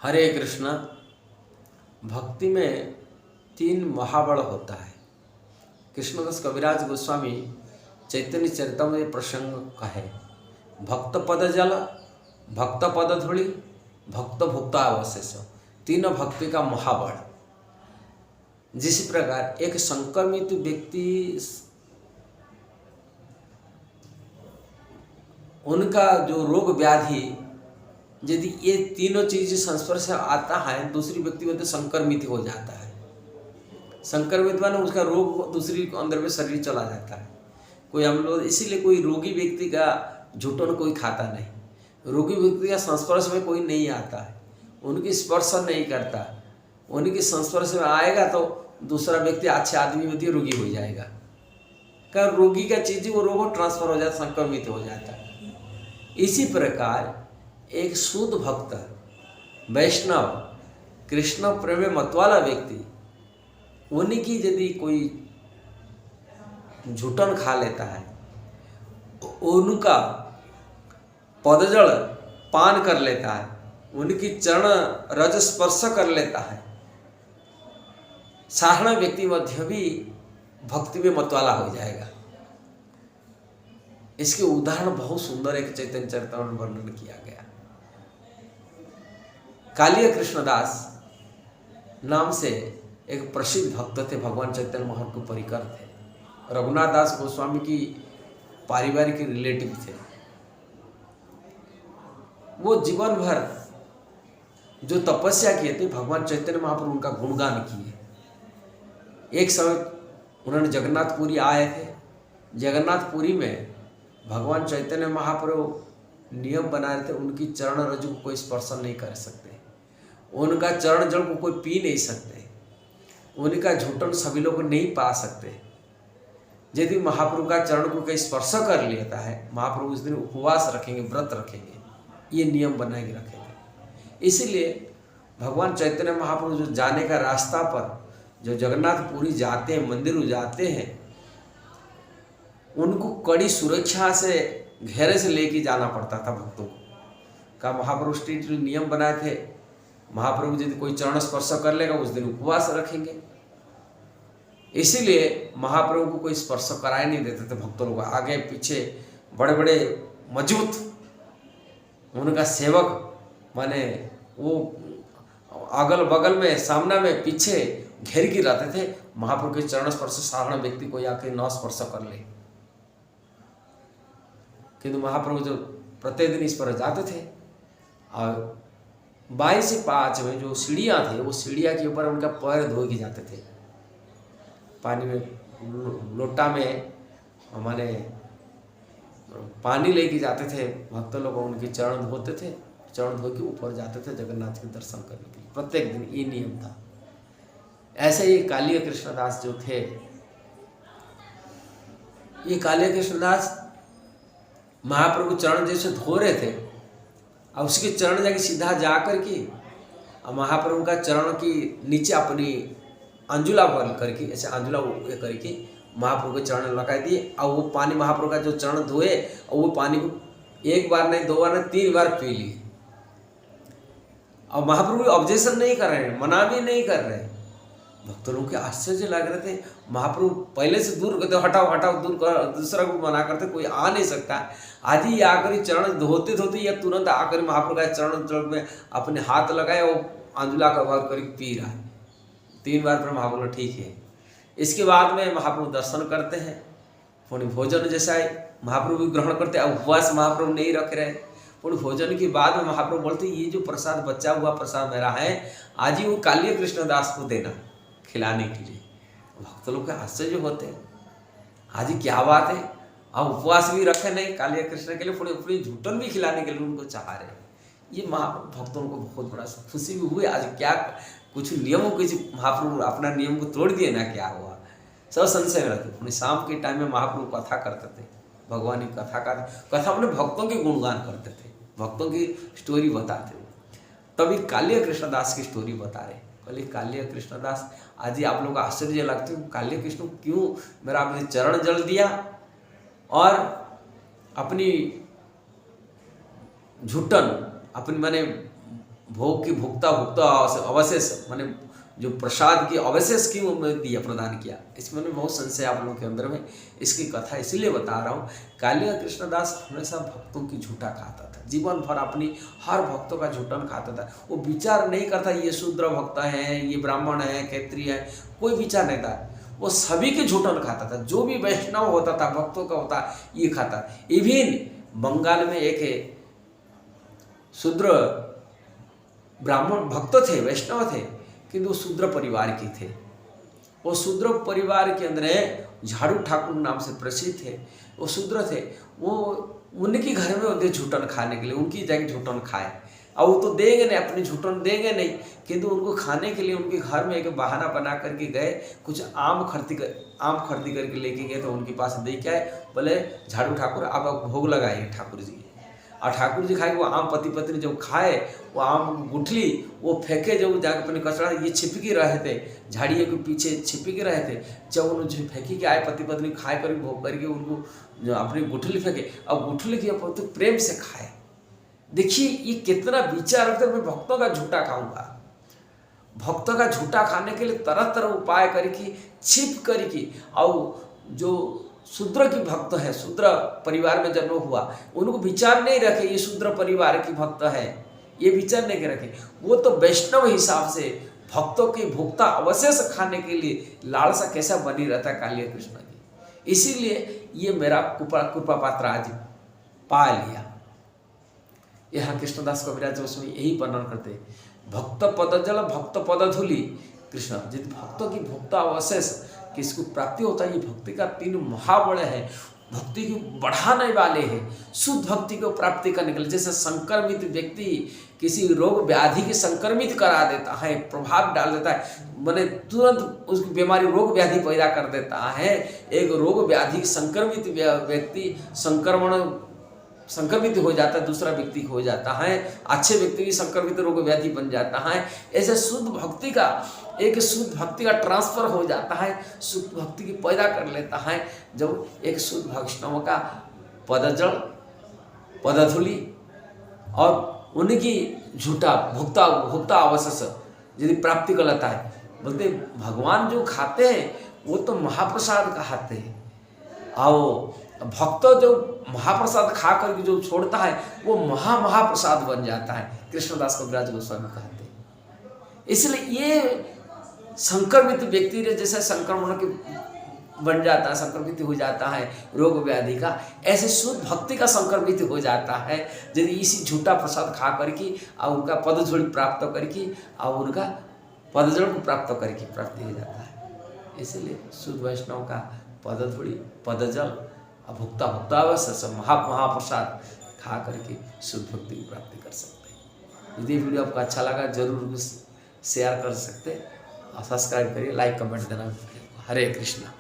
हरे कृष्ण। भक्ति में तीन महाबल होता है। कृष्णदास कविराज गोस्वामी चैतन्य चरितम में प्रसंग कहे, भक्त पद जल, भक्त पद धूलि, भक्त भुक्ता अवशेष, तीनों भक्ति का महाबल। जिस प्रकार एक संक्रमित व्यक्ति उनका जो रोग व्याधि यदि ये तीनों चीज़ संस्पर्श से आता है, दूसरी व्यक्ति में तो संक्रमित हो जाता है। संक्रमित माने उसका रोग दूसरी अंदर में शरीर चला जाता है। कोई हम लोग इसीलिए कोई रोगी व्यक्ति का झूठन कोई खाता नहीं, रोगी व्यक्ति का संस्पर्श में कोई नहीं आता है, उनकी स्पर्श नहीं करता। उनके संस्पर्श में आएगा तो दूसरा व्यक्ति अच्छे आदमी होती है, रोगी हो जाएगा। क्या रोगी का चीज़ वो रोग ट्रांसफर हो जाता, संक्रमित हो जाता है। इसी प्रकार एक शुद्ध भक्त वैष्णव कृष्ण प्रेम में मतवाला व्यक्ति, उनकी यदि कोई झूठन खा लेता है, उनका पदजल पान कर लेता है, उनकी चरण रज स्पर्श कर लेता है, साधारण व्यक्ति मध्य भी भक्ति में मतवाला हो जाएगा। इसके उदाहरण बहुत सुंदर एक चैतन्य चरितामृत में वर्णन किया गया। कालिया कृष्णदास नाम से एक प्रसिद्ध भक्त थे, भगवान चैतन्य महाप्रभु के परिकर थे। रघुनाथ दास गोस्वामी की पारिवारिक रिलेटिव थे। वो जीवन भर जो तपस्या किए थे, भगवान चैतन्य महाप्रभु उनका गुणगान किए। एक समय उन्होंने जगन्नाथपुरी आए थे। जगन्नाथपुरी में भगवान चैतन्य महाप्रभु नियम बना रहे थे, उनकी चरण रज्जु को कोई स्पर्श नहीं कर सकते, उनका चरण जल को कोई पी नहीं सकते, उनका झूठन सभी लोग नहीं पा सकते। यदि महाप्रभु का चरण को कोई स्पर्श कर लेता है, महाप्रभु उस दिन उपवास रखेंगे, व्रत रखेंगे, ये नियम बना के रखेंगे। इसीलिए भगवान चैतन्य महाप्रभु जो जाने का रास्ता पर जो जगन्नाथपुरी जाते हैं, मंदिर जाते हैं, उनको कड़ी सुरक्षा से घेरे से लेके जाना पड़ता था भक्तों को। का महाप्रभु स्ट्रिक्ट नियम बनाए थे, महाप्रभु यदि कोई चरण स्पर्श कर लेगा उस दिन उपवास रखेंगे। इसीलिए महाप्रभु को कोई स्पर्श कराए नहीं देते थे भक्तों लोग। आगे पीछे बड़े बड़े मजबूत उनका सेवक माने वो अगल बगल में, सामना में, पीछे घेर के रहते थे। महाप्रभु के चरण स्पर्श साधारण व्यक्ति को आके न स्पर्श कर ले, किंतु महाप्रभु जो प्रत्येक दिन इस पर जाते थे और 22 से 5 में जो सीढ़ियाँ थे, वो सीढ़ियाँ के ऊपर उनका पैर धो के जाते थे। पानी में लोटा में हमारे पानी लेके जाते थे भक्त लोग, उनके चरण धोते थे, चरण धो के ऊपर जाते थे जगन्नाथ के दर्शन करने के लिए। प्रत्येक दिन ये नियम था। ऐसे ही कालिया कृष्णदास जो थे, ये कालिया कृष्णदास महाप्रभु चरण जैसे धो रहे थे और उसके चरण जाके सीधा जा करके महाप्रभु का चरण की नीचे अपनी अंजुला भर करके, ऐसे अंजुला करके महाप्रभु के चरण लगा दिए और वो पानी महाप्रभु का जो चरण धोए और वो पानी को एक बार नहीं, 2 बार नहीं, 3 बार पी लिए। और महाप्रभु ऑब्जेक्शन नहीं कर रहे हैं, मना भी नहीं कर रहे हैं। भक्त लोगों के आश्चर्य लग रहे थे। महाप्रभु पहले से दूर करते, हटाओ हटाओ, दूर कर, दूसरा को मना करते, कोई आ नहीं सकता। आज ही आकर चरण धोते धोते या तुरंत आकर महाप्रभु का चरण जल में अपने हाथ लगाए और अंजुला का भर कर पी रहा है। 3 बार पर महाप्रभु ठीक है। इसके बाद में महाप्रभु दर्शन करते हैं, पुण्य भोजन जैसा है महाप्रभु ग्रहण करते हैं। उपवास महाप्रभु नहीं रख रहे। पुण्य भोजन के बाद में महाप्रभु बोलते ये जो प्रसाद बचा हुआ प्रसाद मेरा है, आज ही वो कालिया कृष्णदास को देना खिलाने के लिए। भक्त लोग के आश्चर्य होते हैं, आज ही क्या बात है। अब उपवास भी रखे नहीं कालिया कृष्ण के लिए, पूरे झूठन भी खिलाने के लिए उनको चाह रहे हैं। ये भक्तों को बहुत बड़ा खुशी भी हुई। आज क्या कुछ नियमों के महाप्रभु अपना नियम को तोड़ दिए ना, क्या हुआ, सब संशय में रहते। अपने शाम के टाइम में महाप्रभु कथा करते थे, भगवान की कथा अपने भक्तों के गुणगान करते थे, भक्तों की स्टोरी बताते थे। तभी कालिया कृष्णदास की स्टोरी बता रहे। बोले कालिया कृष्णदास, आज ही आप लोग आश्चर्य लगते हो, कालिया कृष्ण क्यों मेरा आपने चरण जल दिया और अपनी झूठन अपनी माने भोग की भुगता भुगता अवशेष माने जो प्रसाद की अवशेष क्यों दिया प्रदान किया, इसमें बहुत संशय आप लोगों के अंदर में। इसकी कथा इसलिए बता रहा हूँ। कालिका कृष्णदास हमेशा भक्तों की झूठा खाता था, जीवन भर अपनी हर भक्तों का झूठन खाता था। वो विचार नहीं करता ये शूद्र भक्त है, ये ब्राह्मण है, क्षत्रिय है, कोई विचार नहीं था। वो सभी के झूठन खाता था, जो भी वैष्णव होता था भक्तों का होता ये खाता। इवन बंगाल में एक है शूद्र ब्राह्मण भक्त थे, वैष्णव थे, किंतु वो शूद्र परिवार के थे। वो शूद्र परिवार के अंदर झाड़ू ठाकुर नाम से प्रसिद्ध थे। वो शूद्र थे, वो उनके घर में होते झूठन खाने के लिए, उनकी जगह झूठन खाए। और वो तो देंगे नहीं, अपनी झूठन देंगे नहीं, किंतु उनको खाने के लिए उनके घर में एक बहाना बना करके गए। कुछ आम खरीदी करके लेके गए, तो उनके पास दे के आए, बोले झाड़ू ठाकुर आप भोग लगाइए ठाकुर जी। और ठाकुर जी खाए, वो आम पति पत्नी जब खाए, वो आम गुठली वो फेंके, जब जाके अपने कचरा ये छिपके रहे थे, झाड़ियों के पीछे छिपके रहे थे। जब उन्होंने फेंकी के आए, पति पत्नी खाए करके भोग करके उनको जो अपनी गुठली फेंके, अब गुठली की तो प्रेम से खाए। देखिए ये कितना विचार रखते, मैं भक्तों का झूठा खाऊंगा। भक्तों का झूठा खाने के लिए तरह तरह उपाय करके छिप करके, और जो शूद्र की भक्त है, शूद्र परिवार में जन्म हुआ, उनको विचार नहीं रखे ये शूद्र परिवार की भक्त है, ये विचार नहीं रखे। वो तो वैष्णव हिसाब से भक्तों की भुगता अवशेष खाने के लिए लालसा कैसा बनी रहता है कालिका कृष्ण की। इसीलिए ये मेरा कृपा पात्र आज पा लिया। यहाँ कृष्णदास कविराज उसमें यही वर्णन करते, भक्त पद जल भक्त पद धूलि कृष्ण। जिन भक्तों की भुगता अवशेष किसको प्राप्ति होता है, ये भक्ति का 3 महाबल है, भक्ति को बढ़ाने वाले हैं, शुद्ध भक्ति को प्राप्ति करने के लिए। जैसे संक्रमित व्यक्ति किसी रोग व्याधि के संक्रमित करा देता है, प्रभाव डाल देता है, माने तुरंत उसकी बीमारी रोग व्याधि पैदा कर देता है। एक रोग व्याधि संक्रमित व्यक्ति संक्रमित हो जाता है, दूसरा व्यक्ति हो जाता है, अच्छे व्यक्ति भी संक्रमित रोग व्याधि बन जाता है। ऐसे शुद्ध भक्ति का ट्रांसफर हो जाता है, शुद्ध भक्ति की पैदा कर लेता है। जब एक शुद्ध वैष्णव का पदजल पदधूलि और उनकी झूठा भुगता अवशेष यदि प्राप्ति कर लेता है, बोलते भगवान जो खाते हैं वो तो महाप्रसाद कहते हैं, और भक्त जो महाप्रसाद खा करके जो छोड़ता है वो महाप्रसाद बन जाता है। कृष्णदास कविराज गोस्वामी कहते हैं। इसलिए ये संक्रमित व्यक्ति ने जैसे संक्रमण के बन जाता है, संक्रमित हो जाता है रोग व्याधि का, ऐसे शुद्ध भक्ति का संक्रमित हो जाता है यदि इसी झूठा प्रसाद खा करके और उनका पदधूलि प्राप्त करके और उनका पदजल को प्राप्त करके प्राप्ति हो जाता है। इसलिए शुद्ध वैष्णव का पदधूलि पदजल भुगता अवश्य महाप्रसाद खा करके शुद्ध भक्ति की प्राप्ति कर सकते हैं। यदि वीडियो आपको अच्छा लगा जरूर शेयर कर सकते हैं और सब्सक्राइब करिए, लाइक कमेंट देना। हरे कृष्णा।